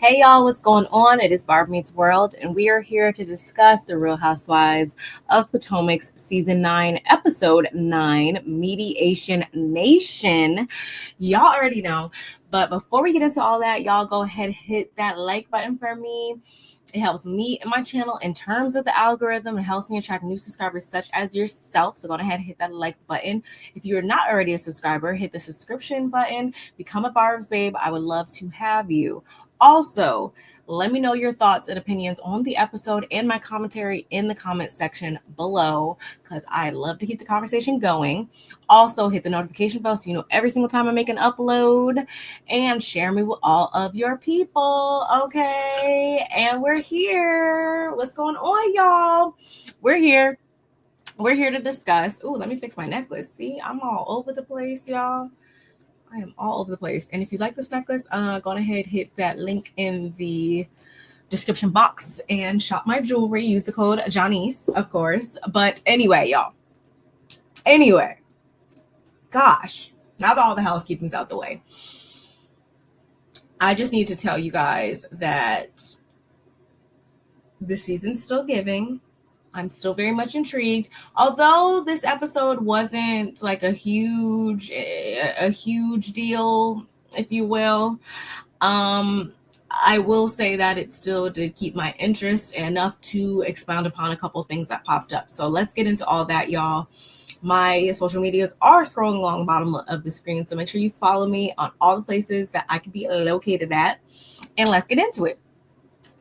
Hey y'all, what's going on? It is Barb Meets World, and we are here to discuss the Real Housewives of Potomac's Season 9, Episode 9, Mediation Nation. Y'all already know, but before we get into all that, y'all go ahead and hit that like button for me. It helps me and my channel in terms of the algorithm. It helps me attract new subscribers such as yourself. So go ahead and hit that like button. If you're not already a subscriber, hit the subscription button. Become a Barb's babe. I would love to have you. Also, let me know your thoughts and opinions on the episode and my commentary in the comment section below, because I love to keep the conversation going. Also, hit the notification bell so you know every single time I make an upload, and share me with all of your people. Okay, and we're here. What's going on, y'all? We're here. We're here to discuss. Ooh, let me fix my necklace. See, I'm all over the place, y'all. I am all over the place. And if you like this necklace, go ahead, hit that link in the description box and shop my jewelry. Use the code Janice, of course. But anyway, y'all. Anyway, gosh, now that all the housekeeping's out the way, I just need to tell you guys that the season's still giving. I'm still very much intrigued. Although this episode wasn't like a huge deal, if you will. I will say that it still did keep my interest enough to expound upon a couple things that popped up. So let's get into all that, y'all. My social medias are scrolling along the bottom of the screen, so make sure you follow me on all the places that I can be located at. And let's get into it.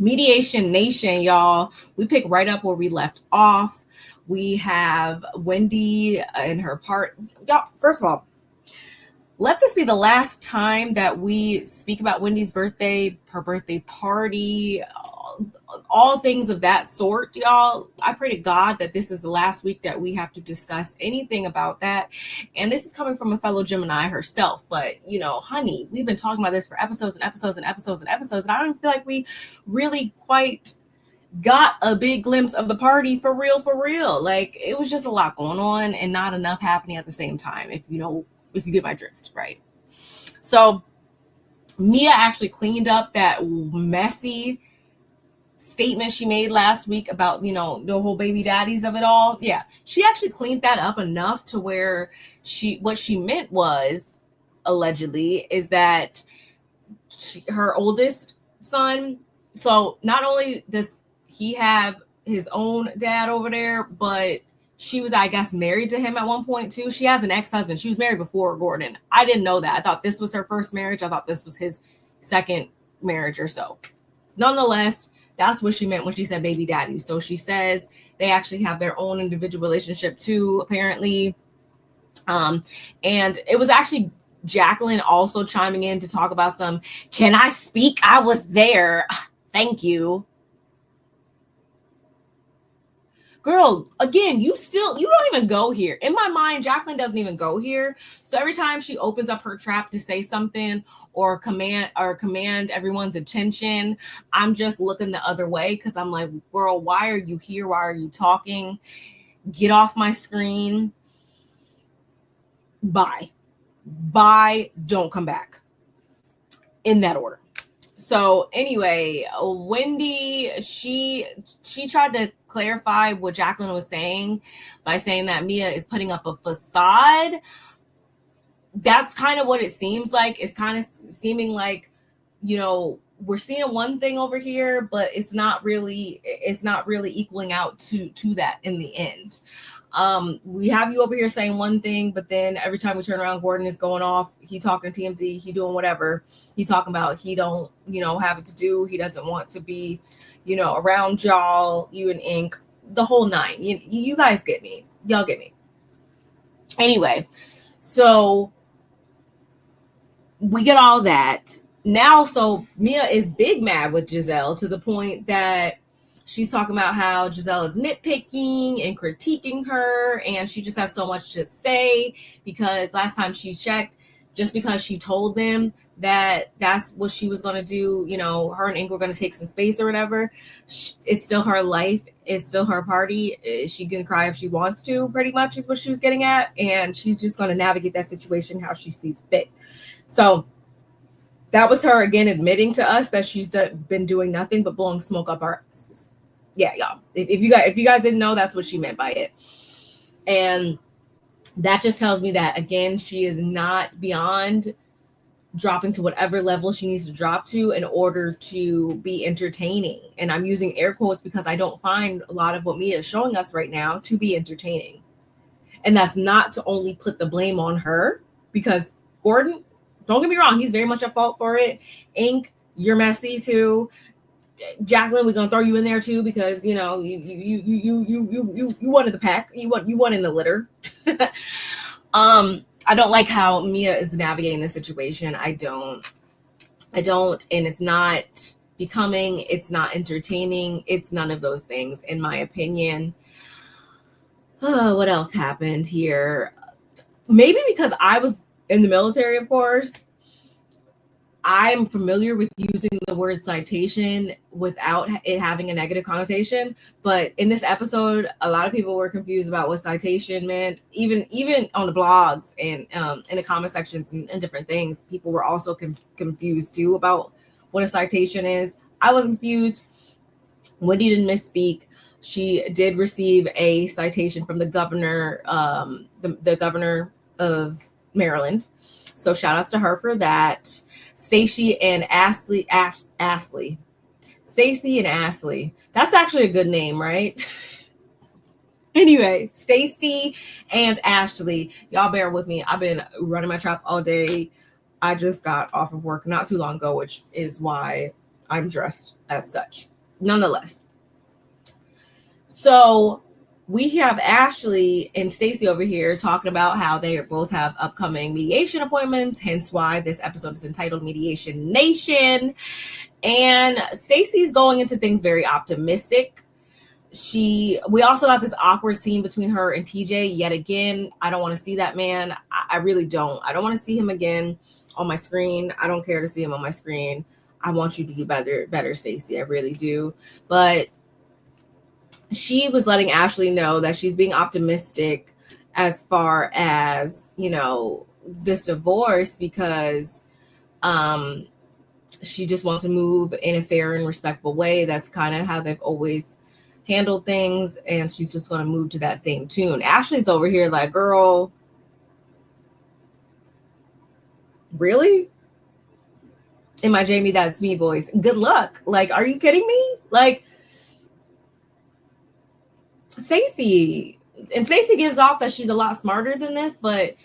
Mediation Nation, y'all. We pick right up where we left off. We have Wendy and her part. Y'all, first of all, let this be the last time that we speak about Wendy's birthday, her birthday party, all things of that sort, y'all. I pray to God that this is the last week that we have to discuss anything about that. And this is coming from a fellow Gemini herself. But, you know, honey, we've been talking about this for episodes and episodes and episodes and episodes. And I don't feel like we really quite got a big glimpse of the party for real. Like, it was just a lot going on and not enough happening at the same time, if you get my drift, right? So Mia actually cleaned up that messy statement she made last week about, you know, the whole baby daddies of it all. Yeah, she actually cleaned that up enough to where what she meant was, allegedly, is that her oldest son, so not only does he have his own dad over there, but she was, I guess, married to him at one point too. She has an ex-husband. She was married before Gordon. I didn't know that. I thought this was her first marriage. I thought this was his second marriage or so. Nonetheless, that's what she meant when she said baby daddy. So she says they actually have their own individual relationship too, apparently. And it was actually Jacqueline also chiming in to talk about some, can I speak? I was there. Thank you. Girl, again, you don't even go here. In my mind, Jacqueline doesn't even go here. So every time she opens up her trap to say something or command everyone's attention, I'm just looking the other way because I'm like, girl, why are you here? Why are you talking? Get off my screen. Bye. Don't come back. In that order. So anyway, Wendy, she tried to clarify what Jacqueline was saying by saying that Mia is putting up a facade. That's kind of what it seems like. It's kind of seeming like, you know, we're seeing one thing over here, but it's not really equaling out to that in the end. We have you over here saying one thing, but then every time we turn around, Gordon is going off. He talking to TMZ. He doing whatever. He talking about he don't, you know, have it to do. He doesn't want to be, you know, around y'all, you and Ink, the whole nine. You guys get me. Y'all get me. Anyway, so we get all that. Now, so Mia is big mad with Gizelle to the point that she's talking about how Gizelle is nitpicking and critiquing her, and she just has so much to say because last time she checked, just because she told them that that's what she was going to do, you know, her and Ink were going to take some space or whatever, it's still her life. It's still her party. She can cry if she wants to, pretty much is what she was getting at, and she's just going to navigate that situation how she sees fit. So that was her again admitting to us that she's been doing nothing but blowing smoke up our asses. Yeah, y'all. If you guys didn't know, that's what she meant by it. And that just tells me that, again, she is not beyond dropping to whatever level she needs to drop to in order to be entertaining. And I'm using air quotes because I don't find a lot of what Mia is showing us right now to be entertaining. And that's not to only put the blame on her, because Gordon, don't get me wrong, he's very much at fault for it. Ink, you're messy too. Jacqueline, we're gonna throw you in there too, because you know you wanted the pack, you won in the litter. I don't like how Mia is navigating the situation. I don't, and it's not becoming, it's not entertaining, it's none of those things, in my opinion. What else happened here? Maybe because I was in the military, of course, I'm familiar with using the word citation without it having a negative connotation. But in this episode, a lot of people were confused about what citation meant. Even on the blogs and in the comment sections and different things, people were also confused too about what a citation is. I was confused. Wendy didn't misspeak. She did receive a citation from the governor, the governor of Maryland. So shout outs to her for that. Stacey and Ashley. Stacey and Ashley. That's actually a good name, right? Anyway, Stacey and Ashley. Y'all bear with me. I've been running my trap all day. I just got off of work not too long ago, which is why I'm dressed as such. Nonetheless. So we have Ashley and Stacey over here talking about how they both have upcoming mediation appointments, hence why this episode is entitled Mediation Nation. And Stacey's going into things very optimistic. We also got this awkward scene between her and TJ yet again. I don't want to see that man. I really don't. I don't want to see him again on my screen. I don't care to see him on my screen. I want you to do better, Stacey. I really do. But she was letting Ashley know that she's being optimistic as far as, you know, this divorce, because she just wants to move in a fair and respectful way. That's kind of how they've always handled things, and she's just going to move to that same tune. Ashley's over here like, girl, really? In my Jamie That's Me voice, good luck. Like, are you kidding me? Like, Stacey gives off that she's a lot smarter than this, but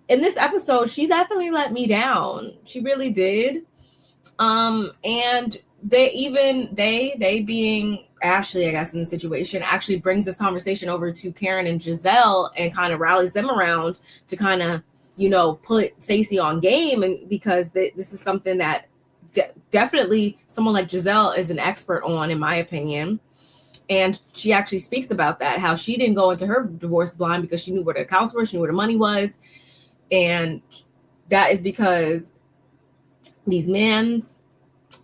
in this episode, she definitely let me down. She really did. And they being Ashley, I guess, in the situation, actually brings this conversation over to Karen and Gizelle and kind of rallies them around to kind of, you know, put Stacey on game. And because this is something that definitely someone like Gizelle is an expert on, in my opinion. And she actually speaks about that, how she didn't go into her divorce blind because she knew where the accounts were, she knew where the money was. And that is because these men,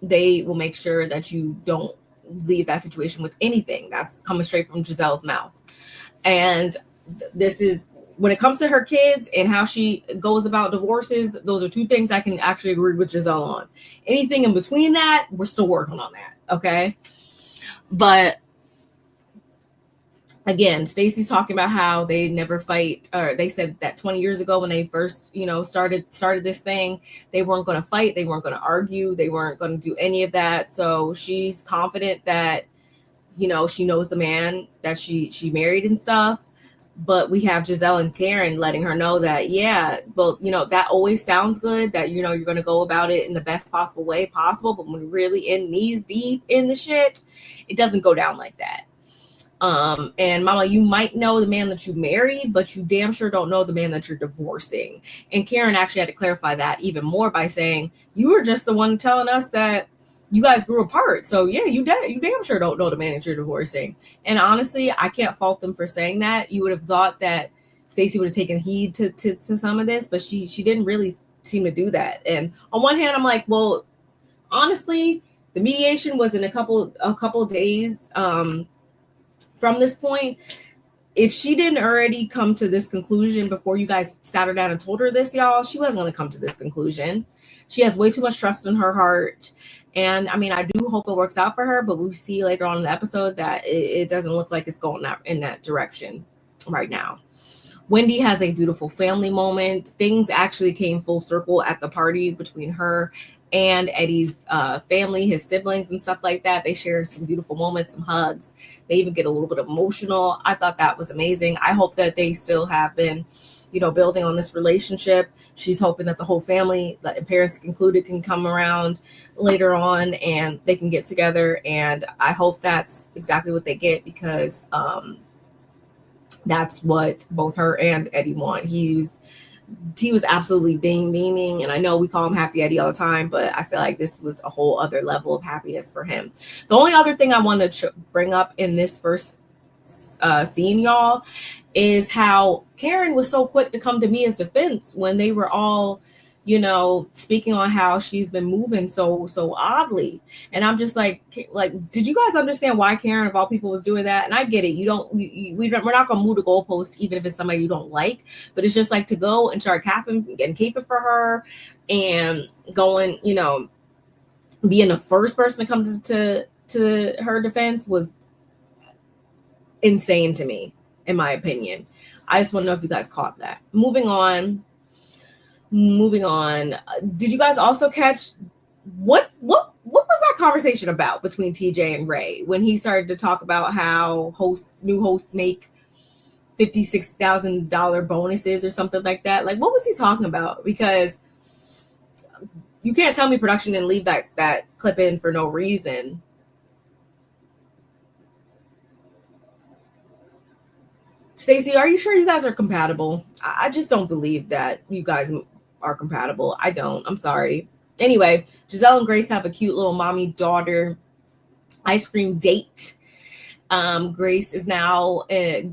they will make sure that you don't leave that situation with anything. That's coming straight from Gizelle's mouth. And this is, when it comes to her kids and how she goes about divorces, those are two things I can actually agree with Gizelle on. Anything in between that, we're still working on that, okay? But again, Stacey's talking about how they never fight, or they said that 20 years ago when they first, you know, started this thing, they weren't going to fight, they weren't going to argue, they weren't going to do any of that. So she's confident that, you know, she knows the man that she married and stuff. But we have Gizelle and Karen letting her know that, yeah, well, you know, that always sounds good, that, you know, you're going to go about it in the best possible way possible. But when you're really in knees deep in the shit, it doesn't go down like that. And mama, you might know the man that you married, but you damn sure don't know the man that you're divorcing. And Karen actually had to clarify that even more by saying, you were just the one telling us that you guys grew apart. So yeah, you damn sure don't know the man that you're divorcing. And honestly, I can't fault them for saying that. You would have thought that Stacey would have taken heed to some of this, but she didn't really seem to do that. And on one hand, I'm like, well, honestly, the mediation was in a couple days, from this point. if she didn't already come to this conclusion before you guys sat her down and told her this, y'all, she wasn't going to come to this conclusion. She has way too much trust in her heart. And I mean, I do hope it works out for her, but we see later on in the episode that it doesn't look like it's going in that direction right now. Wendy has a beautiful family moment. Things actually came full circle at the party between her and Eddie's family, his siblings and stuff like that. They share some beautiful moments, some hugs. They even get a little bit emotional. I thought that was amazing. I hope that they still have been, building on this relationship. She's hoping that the whole family, and parents included, can come around later on and they can get together. And I hope that's exactly what they get, because that's what both her and Eddie want. He was absolutely beaming, and I know we call him Happy Eddie all the time, but I feel like this was a whole other level of happiness for him. The only other thing I want to bring up in this first scene, y'all, is how Karen was so quick to come to Mia's defense when they were all, speaking on how she's been moving so oddly. And I'm just like, did you guys understand why Karen, of all people, was doing that? And I get it. We're not going to move the goalpost, even if it's somebody you don't like. But it's just like to go and start getting caping for her and going, being the first person to come to her defense was insane to me, in my opinion. I just want to know if you guys caught that. Moving on. Did you guys also catch what was that conversation about between TJ and Ray when he started to talk about how new hosts make $56,000 bonuses or something like that? Like, what was he talking about? Because you can't tell me production didn't leave that clip in for no reason. Stacey, are you sure you guys are compatible? I just don't believe that you guys are compatible. I don't. I'm sorry. Anyway, Gizelle and Grace have a cute little mommy-daughter ice cream date. Grace is now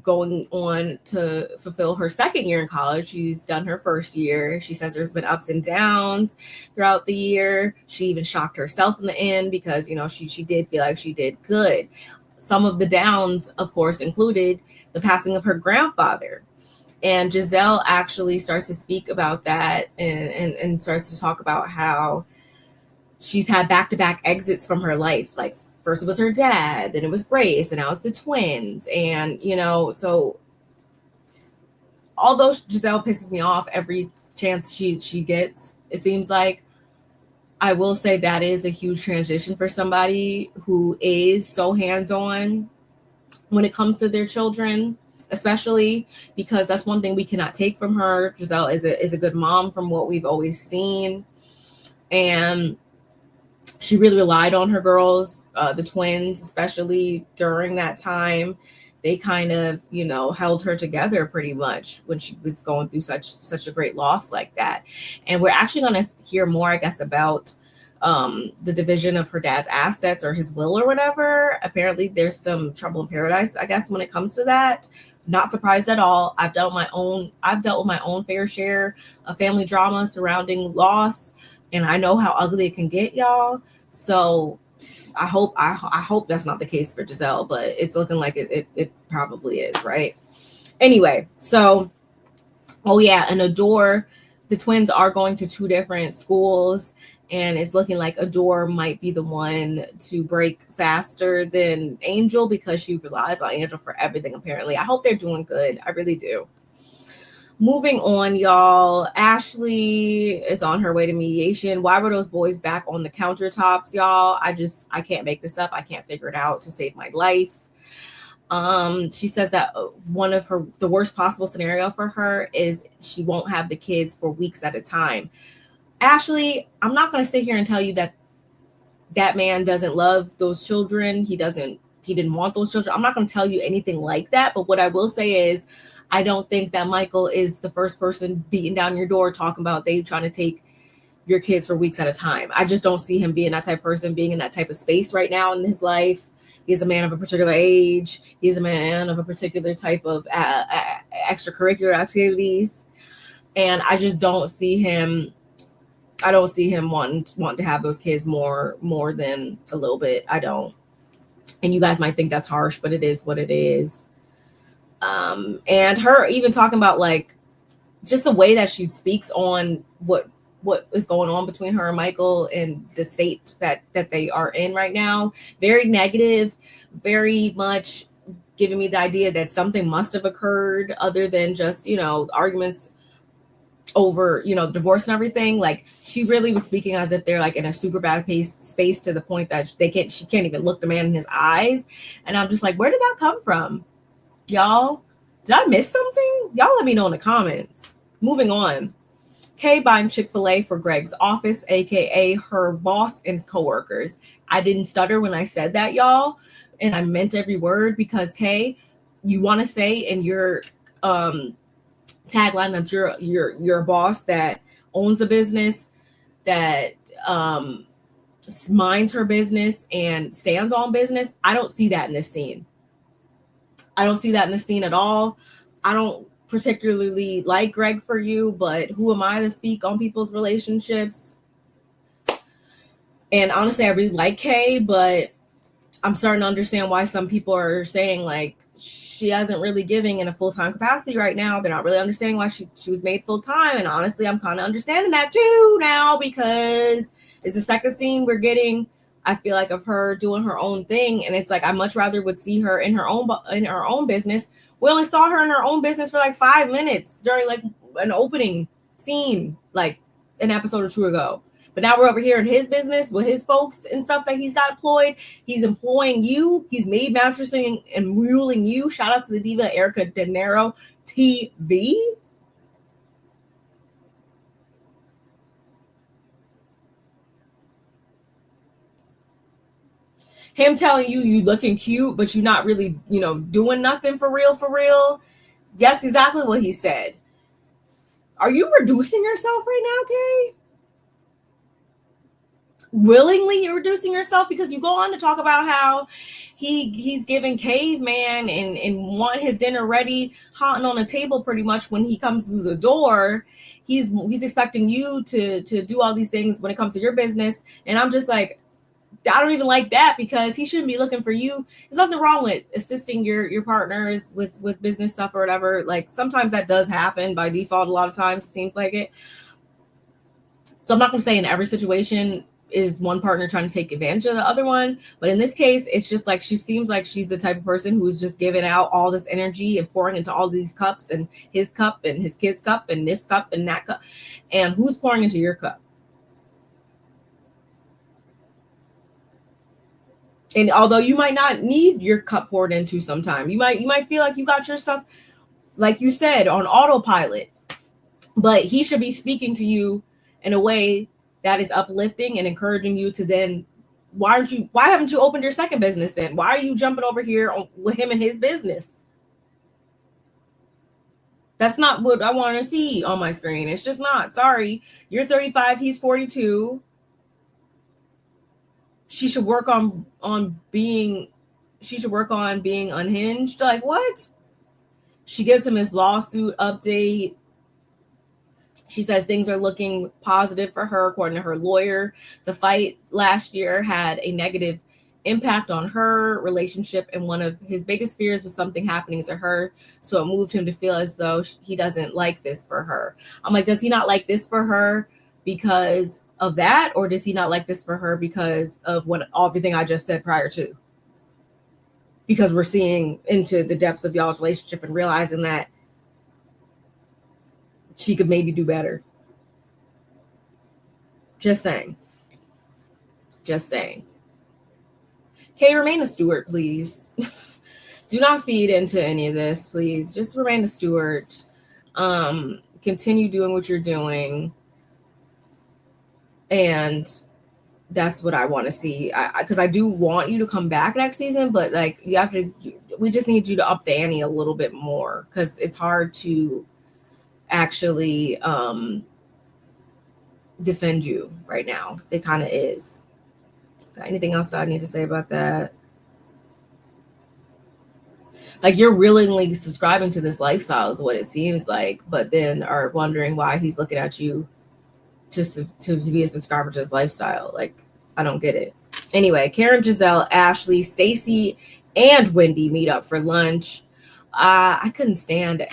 going on to fulfill her second year in college. She's done her first year. She says there's been ups and downs throughout the year. She even shocked herself in the end because, she did feel like she did good. Some of the downs, of course, included the passing of her grandfather. And Gizelle actually starts to speak about that and starts to talk about how she's had back-to-back exits from her life. Like, first it was her dad, then it was Grace, and now it's the twins. And, so although Gizelle pisses me off every chance she gets, it seems like, I will say that is a huge transition for somebody who is so hands-on when it comes to their children, especially because that's one thing we cannot take from her. Gizelle is a good mom from what we've always seen. And she really relied on her girls, the twins, especially during that time. They kind of, held her together pretty much when she was going through such a great loss like that. And we're actually going to hear more, I guess, about the division of her dad's assets or his will or whatever. Apparently there's some trouble in paradise, I guess, when it comes to that. Not surprised at all. I've dealt with my own fair share of family drama surrounding loss, and I know how ugly it can get, y'all. So I hope that's not the case for Gizelle, but it's looking like it probably is, right? Anyway, so and Adore, the twins are going to two different schools, and it's looking like Adore might be the one to break faster than Angel because she relies on Angel for everything, apparently. I hope they're doing good. I really do. Moving on, y'all. Ashley is on her way to mediation. Why were those boys back on the countertops, y'all? I can't make this up. I can't figure it out to save my life. She says that one of the worst possible scenario for her is she won't have the kids for weeks at a time. Ashley, I'm not going to sit here and tell you that man doesn't love those children. He didn't want those children. I'm not going to tell you anything like that. But what I will say is, I don't think that Michael is the first person beating down your door talking about they trying to take your kids for weeks at a time. I just don't see him being that type of person, being in that type of space right now in his life. He's a man of a particular age. He's a man of a particular type of extracurricular activities. And I just don't see him. I don't see him wanting to have those kids more than a little bit. I don't. And you guys might think that's harsh, but it is what it is. And her even talking about like just the way that she speaks on what is going on between her and Michael and the state that they are in right now. Very negative, very much giving me the idea that something must have occurred other than just, you know, arguments over, you know, divorce and everything. Like she really was speaking as if they're like in a super bad space to the point that she can't even look the man in his eyes. And I'm just like, where did that come from? Y'all, did I miss something? Y'all let me know in the comments. Moving on. Kay buying Chick-fil-A for Greg's office, aka her boss and coworkers. I didn't stutter when I said that, y'all, and I meant every word, because Kay, you want to say in your tagline that you're a boss that owns a business, that minds her business and stands on business. I don't see that in this scene. I don't see that in the scene at all. I don't particularly like Greg for you, but who am I to speak on people's relationships? And honestly, I really like Kay, but I'm starting to understand why some people are saying like she isn't really giving in a full-time capacity right now. They're not really understanding why she was made full-time. And honestly, I'm kind of understanding that too now, because it's the second scene we're getting, I feel like, of her doing her own thing. And it's like, I much rather would see her in her own business. We only saw her in her own business for like 5 minutes during like an opening scene, like an episode or two ago. But now we're over here in his business with his folks and stuff that he's got employed. He's employing you. He's made mattressing and ruling you. Shout out to the diva Erica De Niro TV. Him telling you looking cute, but you're not really, you know, doing nothing for real. That's exactly what he said. Are you reducing yourself right now, Kay? Willingly you're reducing yourself, because you go on to talk about how he's giving caveman and want his dinner ready, hot on the table pretty much when he comes through the door. He's expecting you to do all these things when it comes to your business. And I'm just like, I don't even like that, because he shouldn't be looking for you. There's nothing wrong with assisting your partners with business stuff or whatever. Like sometimes that does happen by default. A lot of times it seems like it. So I'm not going to say in every situation is one partner trying to take advantage of the other one. But in this case, it's just like she seems like she's the type of person who's just giving out all this energy and pouring into all these cups, and his cup and his kid's cup and this cup and that cup. And who's pouring into your cup? And although you might not need your cup poured into sometime, you might feel like you got your stuff, like you said, on autopilot. But he should be speaking to you in a way that is uplifting and encouraging you to then, why haven't you opened your second business then? Why are you jumping over here with him and his business? That's not what I want to see on my screen. It's just not. Sorry. You're 35, he's 42. She should work on being unhinged. Like what? She gives him his lawsuit update. She says things are looking positive for her, according to her lawyer. The fight last year had a negative impact on her relationship, and one of his biggest fears was something happening to her. So it moved him to feel as though he doesn't like this for her. I'm like, does he not like this for her because of that, or does he not like this for her because of everything I just said prior to? Because we're seeing into the depths of y'all's relationship and realizing that she could maybe do better. Just saying. Kay, remain a Stewart, please. Do not feed into any of this, please. Just remain a Stewart. Continue doing what you're doing. And that's what I want to see. Because I do want you to come back next season, but like we just need you to up the ante a little bit more, because it's hard to actually defend you right now. It kind of is. Anything else I need to say about that? Like, you're willingly subscribing to this lifestyle is what it seems like, but then are wondering why he's looking at you to be a subscriber to his lifestyle. Like, I don't get it. Anyway, Karen, Gizelle, Ashley, Stacey, and Wendy meet up for lunch. I couldn't stand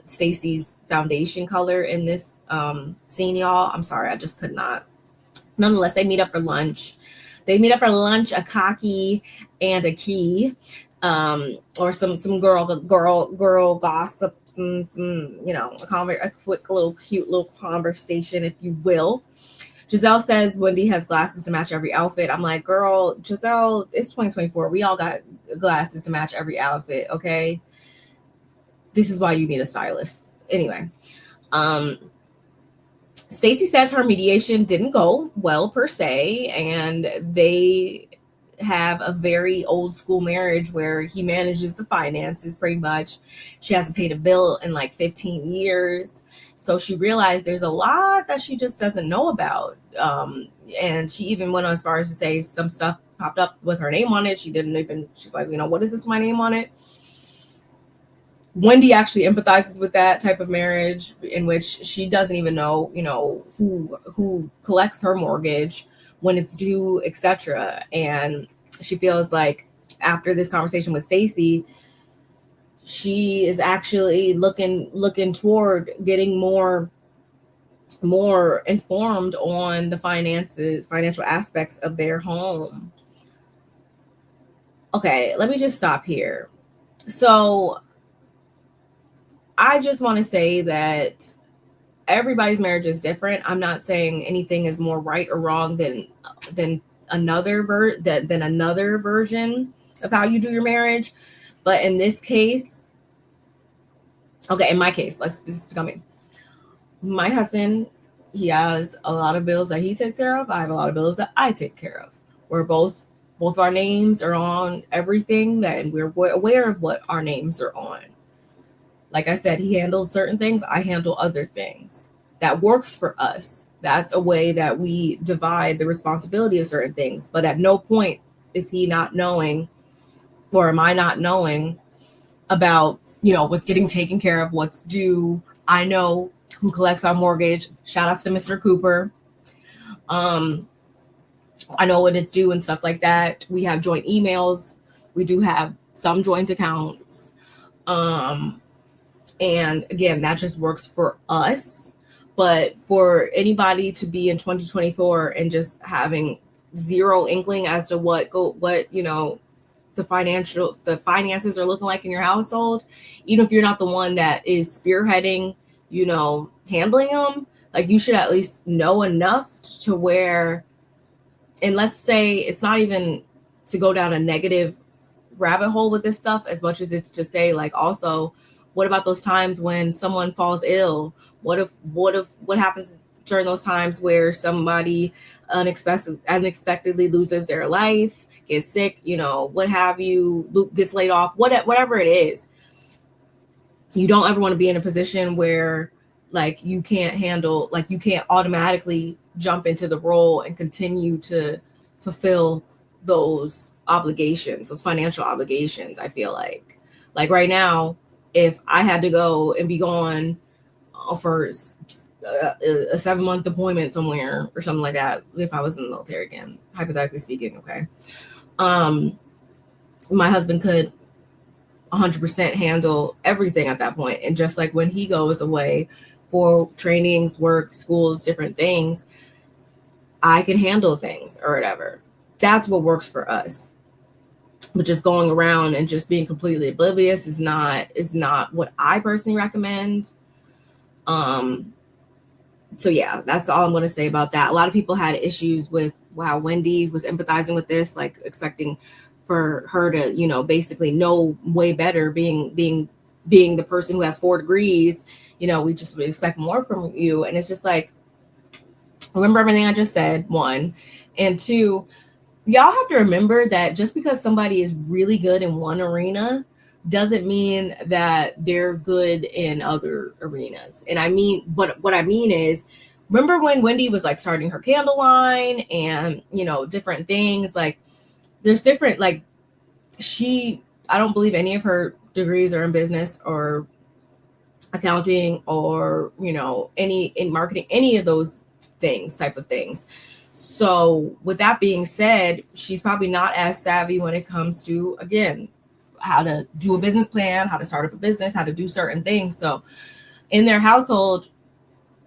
Stacey's foundation color in this scene, y'all. I'm sorry, I just could not. Nonetheless, they meet up for lunch. A cocky and a key, or some girl gossip, some a quick little cute little conversation, if you will. Gizelle says Wendy has glasses to match every outfit. I'm like, girl, Gizelle, it's 2024. We all got glasses to match every outfit, okay? This is why you need a stylist. Anyway, Stacey says her mediation didn't go well per se, and they have a very old school marriage where he manages the finances pretty much. She hasn't paid a bill in like 15 years. So she realized there's a lot that she just doesn't know about. And she even went as far as to say some stuff popped up with her name on it. She's like, what is this, my name on it? Wendy actually empathizes with that type of marriage in which she doesn't even know, who collects her mortgage, when it's due, etc. And she feels like after this conversation with Stacey, she is actually looking toward getting more informed on the financial aspects of their home. Okay, let me just stop here. So I just want to say that everybody's marriage is different. I'm not saying anything is more right or wrong than another version of how you do your marriage. But in this case, in my case, this is coming. My husband, he has a lot of bills that he takes care of. I have a lot of bills that I take care of. We're both our names are on everything, and we're aware of what our names are on. Like I said, he handles certain things. I handle other things. That works for us. That's a way that we divide the responsibility of certain things. But at no point is he not knowing, or am I not knowing about, what's getting taken care of, what's due. I know who collects our mortgage. Shout outs to Mr. Cooper. I know when it's due and stuff like that. We have joint emails. We do have some joint accounts. And again, that just works for us. But for anybody to be in 2024 and just having zero inkling as to what the finances are looking like in your household, even if you're not the one that is spearheading, handling them, like you should at least know enough to where, and let's say it's not even to go down a negative rabbit hole with this stuff as much as it's to say, like, also, what about those times when someone falls ill? What happens during those times where somebody unexpectedly loses their life, gets sick, what have you, gets laid off, whatever it is. You don't ever want to be in a position where like you can't handle, like you can't automatically jump into the role and continue to fulfill those obligations, those financial obligations. I feel like right now, if I had to go and be gone for a 7-month deployment somewhere or something like that, if I was in the military again, hypothetically speaking, okay, my husband could 100% handle everything at that point. And just like when he goes away for trainings, work, schools, different things, I can handle things or whatever. That's what works for us. But just going around and just being completely oblivious is not what I personally recommend. So yeah, that's all I'm going to say about that. A lot of people had issues with how Wendy was empathizing with this, like expecting for her to, basically know way better, being the person who has 4 degrees, we just would expect more from you. And it's just like, remember everything I just said, 1, and 2, y'all have to remember that just because somebody is really good in one arena doesn't mean that they're good in other arenas. And I mean, but what I mean is, remember when Wendy was like starting her candle line and, different things, like there's different, like I don't believe any of her degrees are in business or accounting or, any in marketing, any of those type of things. So with that being said, she's probably not as savvy when it comes to, again, do a business plan, how to start up a business, how to do certain things. So in their household,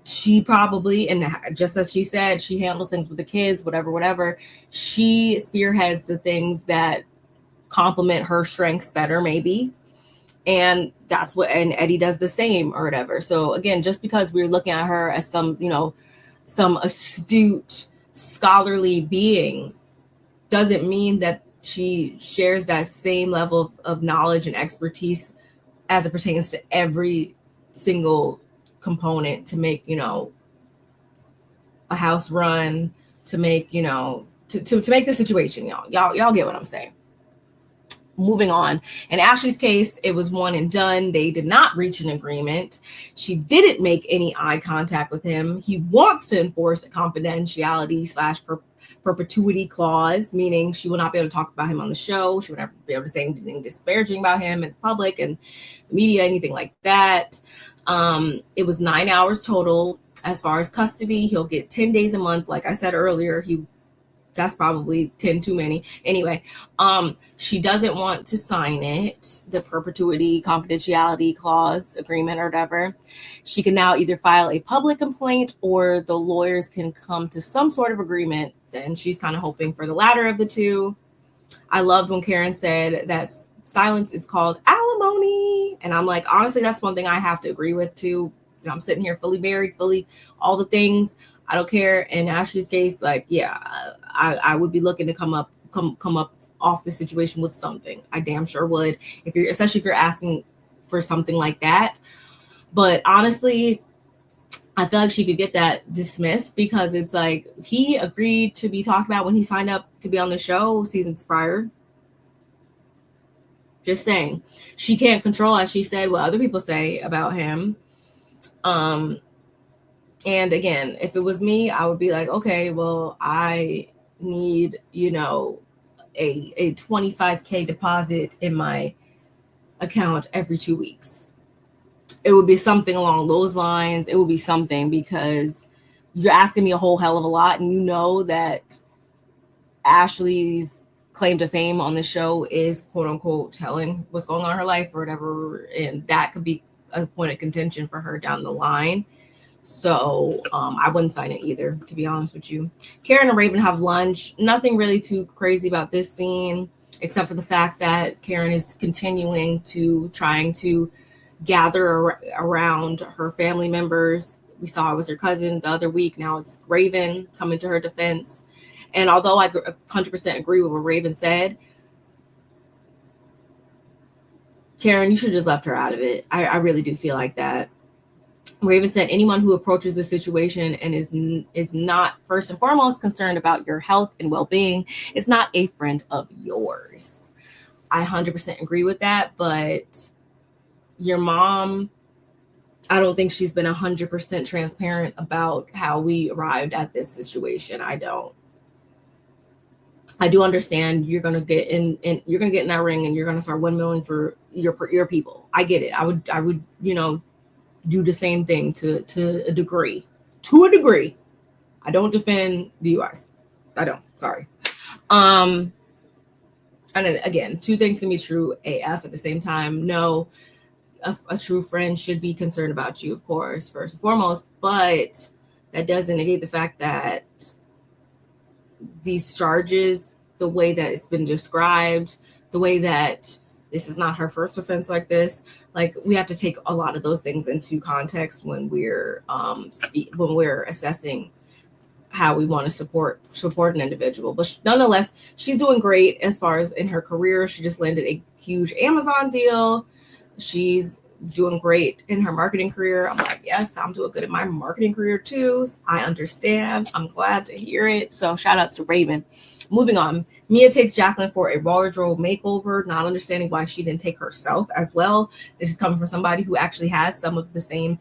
she probably, and just as she said, she handles things with the kids, whatever. She spearheads the things that complement her strengths better, maybe. And that's what, and Eddie does the same or whatever. So again, just because we're looking at her as some astute, scholarly being doesn't mean that she shares that same level of knowledge and expertise as it pertains to every single component to make, a house run, to make, to make the situation, y'all get what I'm saying. Moving on. In Ashley's case, it was one and done. They did not reach an agreement. She didn't make any eye contact with him. He wants to enforce a confidentiality / perpetuity clause, meaning she will not be able to talk about him on the show. She would never be able to say anything disparaging about him in public and the media, anything like that. It was 9 hours total. As far as custody, he'll get 10 days a month. Like I said earlier, that's probably 10 too many. Anyway, she doesn't want to sign it, the perpetuity confidentiality clause agreement or whatever. She can now either file a public complaint or the lawyers can come to some sort of agreement. And she's kind of hoping for the latter of the two. I loved when Karen said that silence is called alimony. And I'm like, honestly, that's one thing I have to agree with too. I'm sitting here fully married, fully all the things. I don't care. In Ashley's case, like, yeah, I would be looking to come up off the situation with something. I damn sure would, especially if you're asking for something like that. But honestly, I feel like she could get that dismissed because it's like he agreed to be talked about when he signed up to be on the show seasons prior. Just saying, she can't control, as she said, what other people say about him. And again, if it was me, I would be like, okay, well, I need, a $25K deposit in my account every 2 weeks. It would be something along those lines. It would be something, because you're asking me a whole hell of a lot. And you know that Ashley's claim to fame on the show is quote unquote telling what's going on in her life or whatever. And that could be a point of contention for her down the line. So I wouldn't sign it either, to be honest with you. Karen and Raven have lunch. Nothing really too crazy about this scene, except for the fact that Karen is continuing to trying to gather around her family members. We saw it was her cousin the other week. Now it's Raven coming to her defense. And although I 100% agree with what Raven said, Karen, you should have just left her out of it. I really do feel like that. Raven said, anyone who approaches the situation and is not first and foremost concerned about your health and well-being is not a friend of yours. I 100% agree with that, but your mom, I don't think she's been 100% transparent about how we arrived at this situation. I don't. I do understand you're gonna get in that ring and you're gonna start windmilling for your people. I get it. I would do the same thing to a degree. To a degree. I don't defend DUIs. I don't. Sorry. And then again, two things can be true AF at the same time. No, a true friend should be concerned about you, of course, first and foremost, but that doesn't negate the fact that these charges, the way that it's been described, the way that this is not her first offense like this, like we have to take a lot of those things into context when we're assessing how we want to support an individual. But nonetheless, she's doing great as far as in her career. She just landed a huge Amazon deal. She's doing great in her marketing career. I'm like, yes, I'm doing good in my marketing career too. I understand. I'm glad to hear it. So shout out to Raven. Moving on. Mia takes Jacqueline for a wardrobe makeover, not understanding why she didn't take herself as well. This is coming from somebody who actually has some of the same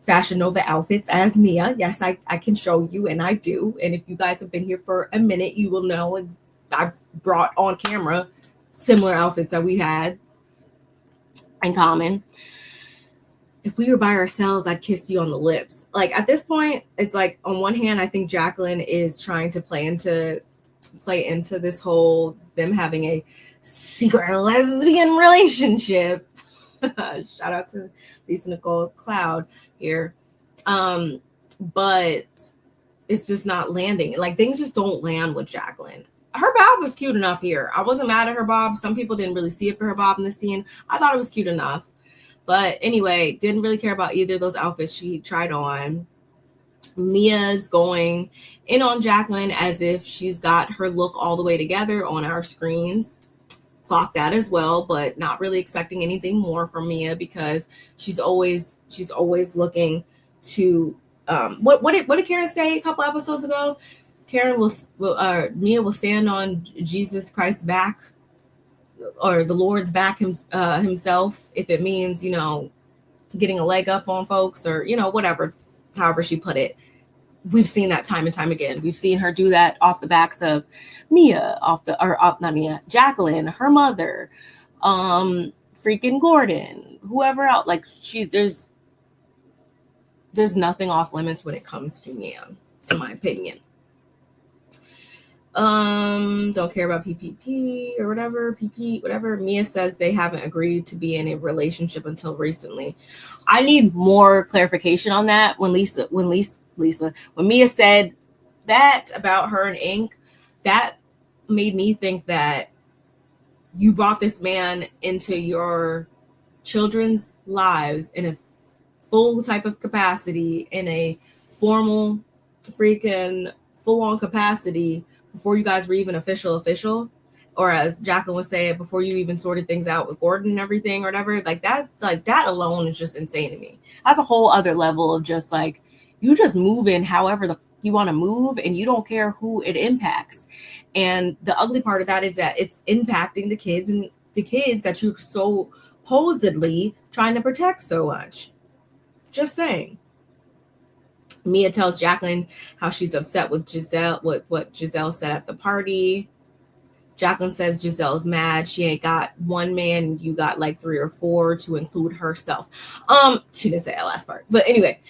Fashion Nova outfits as Mia. Yes, I can show you, and I do. And if you guys have been here for a minute, you will know. And I've brought on camera similar outfits that we had in common. If we were by ourselves, I'd kiss you on the lips. Like at this point, it's like on one hand, I think Jacqueline is trying to play into play into this whole them having a secret lesbian relationship. Shout out to Lisa Nicole Cloud here. But it's just not landing. Like, things just don't land with Jacqueline. Her bob was cute enough here. I wasn't mad at her bob. Some people didn't really see it for her bob in the scene. I thought it was cute enough. But anyway, didn't really care about either of those outfits she tried on. Mia's going in on Jacqueline as if she's got her look all the way together on our screens. Clock that as well, but not really expecting anything more from Mia, because she's always looking to what did Karen say a couple episodes ago? Mia will stand on Jesus Christ's back, or the Lord's back himself, if it means, getting a leg up on folks, or whatever, however she put it. We've seen that time and time again. We've seen her do that off the backs of Jacqueline, her mother, freaking Gordon, whoever else. Like, there's nothing off limits when it comes to Mia, in my opinion. Don't care about PPP or whatever, PP, whatever. Mia says they haven't agreed to be in a relationship until recently. I need more clarification on that. When Mia said that about her and Ink, that made me think that you brought this man into your children's lives in a full type of capacity, in a formal freaking full-on capacity, before you guys were even official, or as Jacqueline would say, before you even sorted things out with Gordon and everything or whatever. Like that alone is just insane to me. That's a whole other level of just like, you just move in however you want to move, and you don't care who it impacts. And the ugly part of that is that it's impacting the kids, and the kids that you're so supposedly trying to protect so much. Just saying. Mia tells Jacqueline how she's upset with Gizelle, what Gizelle said at the party. Jacqueline says Giselle's mad. She ain't got one man. You got like 3 or 4, to include herself. She didn't say that last part. But anyway,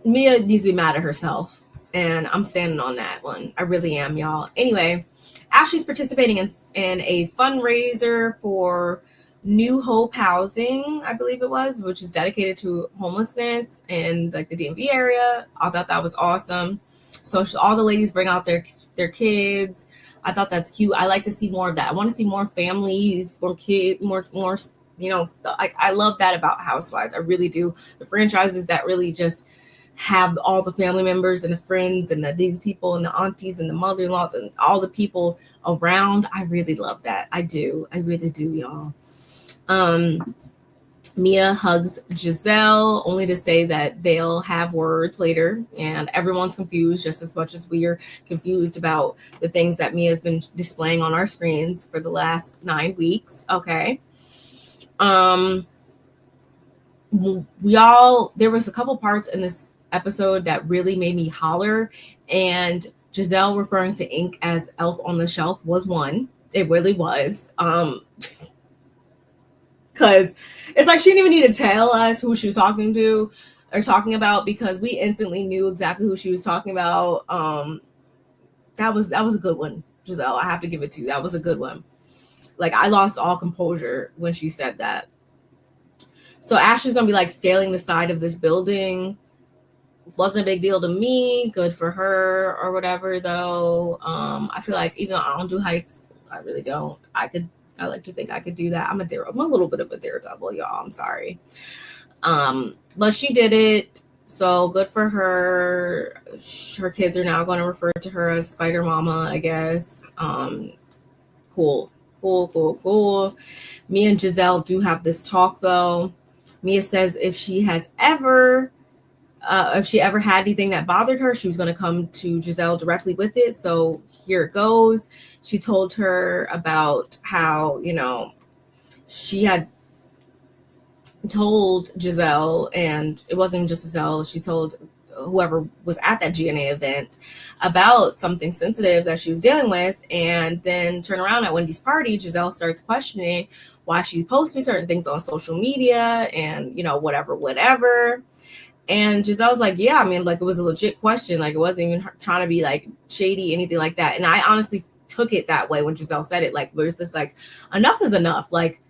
Mia needs to be mad at herself. And I'm standing on that one. I really am, y'all. Anyway, Ashley's participating in a fundraiser for New Hope Housing, I believe it was, which is dedicated to homelessness in like the DMV area. I thought that was awesome. So all the ladies bring out their kids. I thought that's cute. I like to see more of that. I want to see more families, more kids, more. I love that about Housewives. I really do. The franchises that really just have all the family members and the friends and these people and the aunties and the mother-in-laws and all the people around. I really love that. I do. I really do, y'all. Mia hugs Gizelle, only to say that they'll have words later, and everyone's confused just as much as we are confused about the things that Mia's been displaying on our screens for the last 9 weeks. Okay. There was a couple parts in this episode that really made me holler, and Gizelle referring to Ink as Elf on the Shelf was one. It really was. Because it's like she didn't even need to tell us who she was talking to or talking about, because we instantly knew exactly who she was talking about. That was a good one, Gizelle. I have to give it to you. That was a good one. Like, I lost all composure when she said that. So Ashley's gonna be like scaling the side of this building. Wasn't a big deal to me. Good for her or whatever, though. I feel like, even though I don't do heights, I really don't. I like to think I could do that. I'm a little bit of a daredevil, y'all. I'm sorry. But she did it. So good for her. Her kids are now going to refer to her as Spider Mama, I guess. Cool. Mia and Gizelle do have this talk, though. Mia says if she ever had anything that bothered her, she was going to come to Gizelle directly with it. So here it goes. She told her about how, she had told Gizelle, and it wasn't just Gizelle, she told whoever was at that GNA event about something sensitive that she was dealing with. And then turn around at Wendy's party, Gizelle starts questioning why she posted certain things on social media and, whatever. And Gizelle was like, yeah, I mean, like, it was a legit question. Like, it wasn't even trying to be like shady, anything like that. And I honestly took it that way when Gizelle said it. Like, there's just like, enough is enough. Like,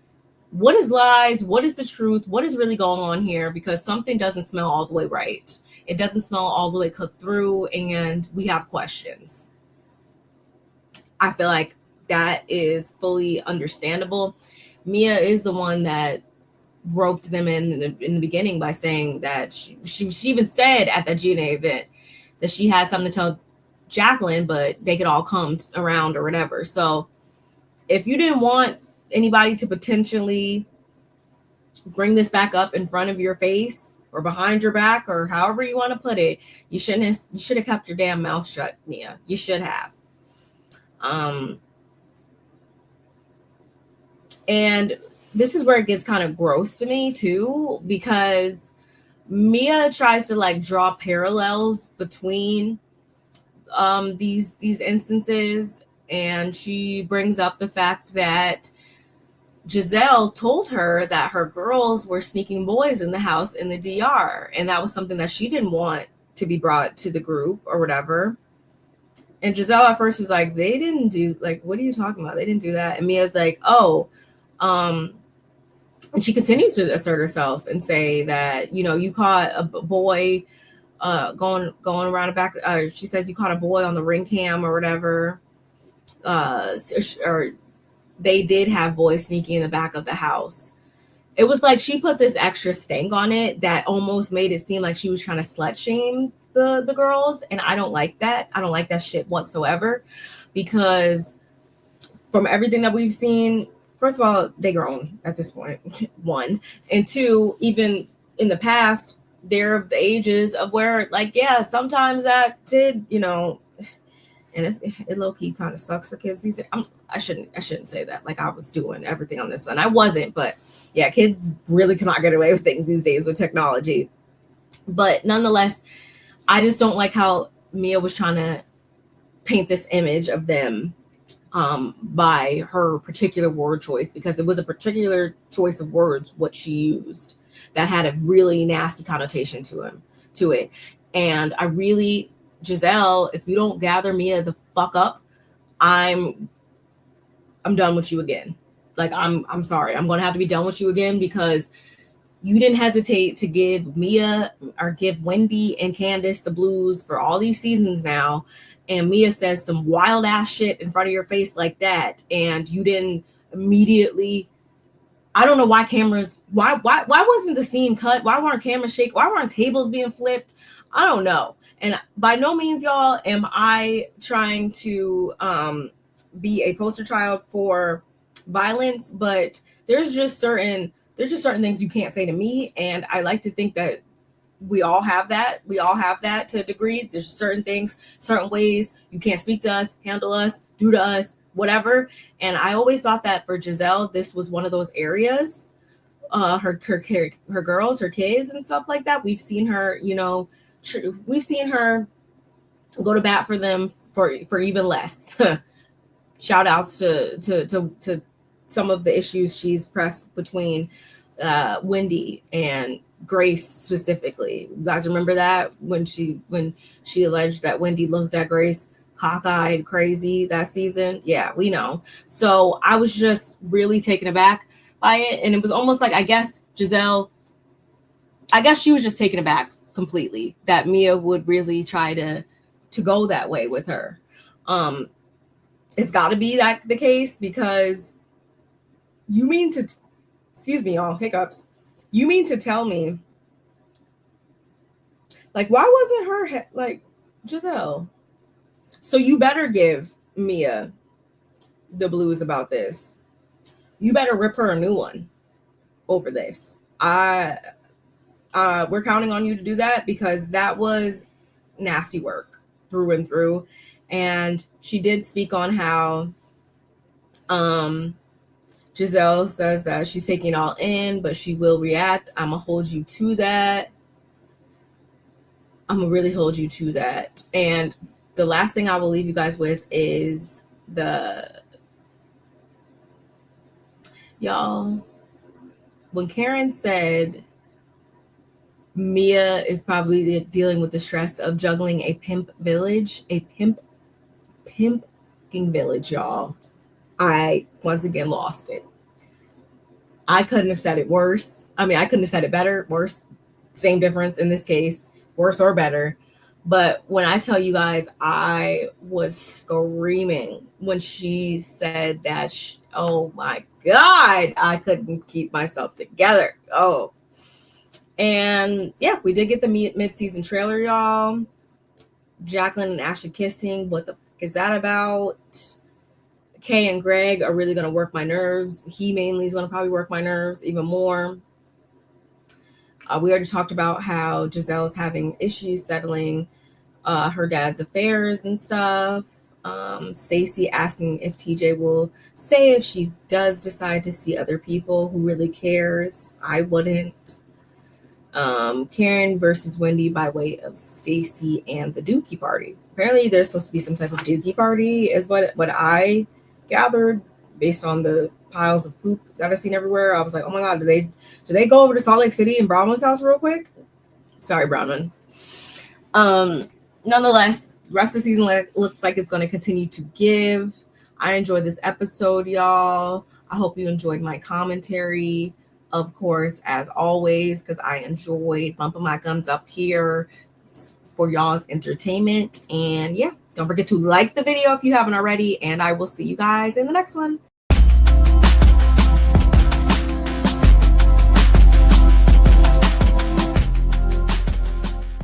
what is lies? What is the truth? What is really going on here? Because something doesn't smell all the way right. It doesn't smell all the way cooked through, and we have questions. I feel like that is fully understandable. Mia is the one that roped them in the beginning by saying that she even said at that GNA event that she had something to tell Jacqueline, but they could all come around or whatever. So if you didn't want anybody to potentially bring this back up in front of your face or behind your back or however you want to put it, you should have kept your damn mouth shut, Mia. You should have. And this is where it gets kind of gross to me too, because Mia tries to like draw parallels between these instances, and she brings up the fact that Gizelle told her that her girls were sneaking boys in the house in the DR, and that was something that she didn't want to be brought to the group or whatever. And Gizelle at first was like, they didn't do, like, what are you talking about? They didn't do that. And Mia's like, oh, and she continues to assert herself and say that, you know, you caught a boy going around the back. She says you caught a boy on the ring cam or whatever. Or they did have boys sneaking in the back of the house. It was like she put this extra stank on it that almost made it seem like she was trying to slut shame the girls. And I don't like that. I don't like that shit whatsoever, because from everything that we've seen, first of all, they grown at this point, one. And two, even in the past, they're of the ages of where, like, yeah, sometimes that did, you know, and it low key kind of sucks for kids these days. I shouldn't say that. Like, I was doing everything on this, and I wasn't. But yeah, kids really cannot get away with things these days with technology. But nonetheless, I just don't like how Mia was trying to paint this image of them by her particular word choice, because it was a particular choice of words what she used that had a really nasty connotation to it. And I really, Gizelle, if you don't gather Mia the fuck up, I'm done with you again. Like, I'm sorry, I'm gonna have to be done with you again, because you didn't hesitate to give Mia or give Wendy and Candace the blues for all these seasons now. And Mia says some wild ass shit in front of your face like that, and you didn't immediately. I don't know why why wasn't the scene cut? Why weren't cameras shaking? Why weren't tables being flipped? I don't know. And by no means, y'all, am I trying to be a poster child for violence, but there's just certain things you can't say to me, and I like to think that we all have that. We all have that to a degree. There's certain things, certain ways you can't speak to us, handle us, do to us, whatever. And I always thought that for Gizelle, this was one of those areas. Her girls, her kids, and stuff like that. We've seen her, you know, we've seen her go to bat for them for even less. Shout outs to some of the issues she's pressed between Wendy and Grace specifically. You guys remember that when she alleged that Wendy looked at Grace cockeyed crazy that season? Yeah, we know. So I was just really taken aback by it, and it was almost like, I guess Gizelle, she was just taken aback completely that Mia would really try to go that way with her. It's got to be that the case, because you mean to excuse me, y'all, hiccups. You mean to tell me, like, why wasn't her like Gizelle? So you better give Mia the blues about this. You better rip her a new one over this. We're counting on you to do that, because that was nasty work through and through. And she did speak on how Gizelle says that she's taking it all in, but she will react. I'm going to hold you to that. I'm going to really hold you to that. And the last thing I will leave you guys with is y'all, when Karen said Mia is probably dealing with the stress of juggling a pimp pimping village, y'all. I once again lost it. I couldn't have said it worse. I mean, I couldn't have said it better, worse, same difference in this case, worse or better. But when I tell you guys, I was screaming when she said that, oh my God, I couldn't keep myself together. Oh. And yeah, we did get the mid-season trailer, y'all. Jacqueline and Ashley kissing. What the fuck is that about? Kei and Greg are really going to work my nerves. He mainly is going to probably work my nerves even more. We already talked about how Gizelle is having issues settling her dad's affairs and stuff. Stacey asking if TJ will stay if she does decide to see other people. Who really cares? I wouldn't. Karen versus Wendy by way of Stacey and the Dookie party. Apparently there's supposed to be some type of Dookie party is what I gathered based on the piles of poop that I've seen everywhere. I was like, oh my God, do they go over to Salt Lake City and Brownman's house real quick? Sorry, Brownman. Nonetheless, the rest of the season looks like it's going to continue to give. I enjoyed this episode, y'all. I hope you enjoyed my commentary, of course, as always, because I enjoyed bumping my gums up here for y'all's entertainment. And yeah, don't forget to like the video if you haven't already, and I will see you guys in the next one.